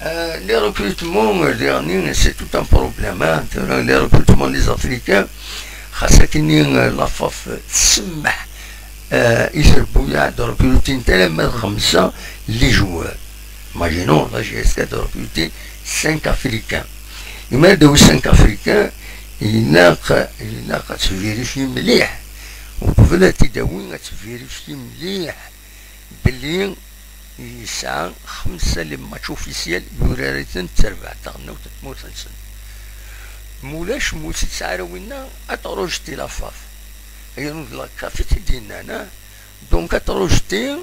Les recrutements derniers, c'est tout un problème. Les recrutements des Africains, خاصة لافاف تسمح يجربوا يعدوا ركروتين تلا 5 لي جوار. Imaginons, la GSK de recruter 5 Africains. Il m'a dit 5 Africains, il a qu'à se vérifier مليح. وقبل تداوين تفيريفي مليح بلي يسعى 5 لي ماتش اوفيسيال يوراريتن تربع تغنى وتتموت سن مولاش موت تسعى وينا اتروجتي لافاف هي نوض كافيتي ديالنا انا دونك اتروجتي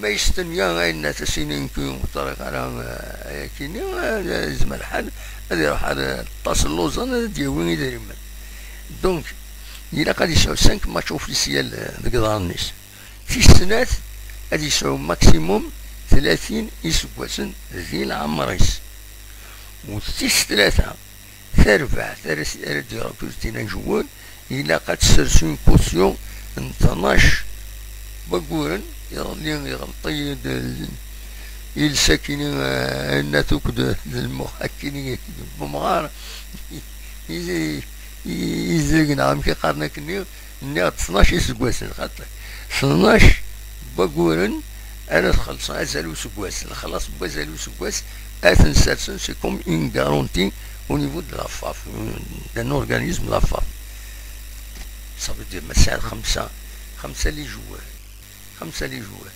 ما يستنيا غاينا تسينين كيو بطريقه راه كيني زعما الحال هادي يروح على طاس اللوزان ديال يدير دونك إلا غادي يسعو 5 ماتش اوفيسيال ديك دارنيس في السنات غادي يسعو ماكسيموم 30 يسكواسن ذي العمريس وتيس 3 ثربع ديال ركوزتين جوال إلا قد تسرسون كوسيون 12 باكورن اللي يغلطي الساكنين الناتوك المحكمين بمغار يزيقنا عم كيقارنا كني 12 سكواسن خاطر 12 باكورن انا خلص ازالو سكواسن خلاص بازالو سكواس اتنسرسن سي كوم اون غارونتي au niveau de la FAF d'un organisme la FAF ça veut dire مثلا 5 لي جوار 5 لي جوار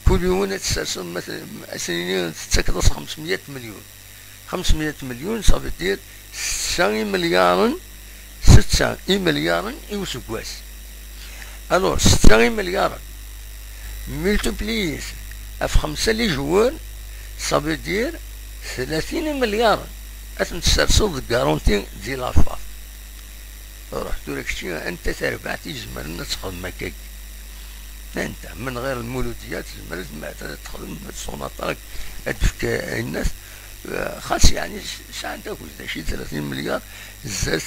كل يوم تسترسل مثلا سنين تتكرس 500 مليون 500 مليون ça veut dire 600 مليار 600 مليار يوسكواس alors 600 مليار multiplié في 5 لي جوار ça veut dire 30 مليار أتنسترسل الكارونتي ديال لافاف رحت لك شتي انت تربعتي زمرنا تخدم هكاك انت من غير المولوديات زمرت ما تخدم السوناطاك تفك الناس خاص يعني ساعة تاكل شي 30 مليار زاز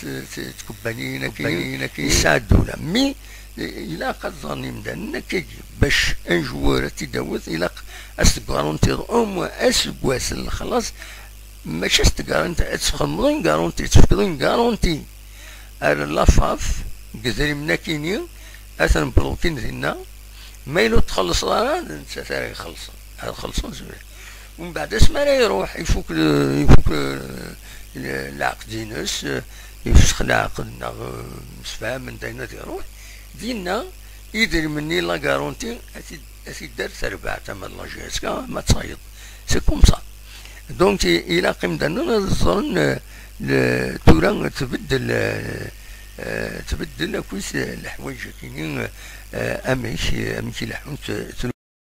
تكبانينا كي يساعدوا الدولة مي إلا قد ظني مدانا كيجي باش ان جوار تداوز إلا أستكارونتي أو موا أسكواس خلاص ماشي استكارونتي تخدمين كارونتي تفكرين كارونتي على لافاف كزري منا كيني اثن بلوكين ديالنا ما يلو تخلص راه انت ثاني يخلص هذا خلصوا زوين ومن بعد اسمع راه يروح يفك العقد ديناس يفسخ العقد مسفهم انت يروح دينا يدير مني لا كارونتي دار تربع تما لا جيسكا ما تصايد سي كوم سا دونك الى قيم دنا نظن تورا تبدل كويس الحوايج كاينين امشي لحون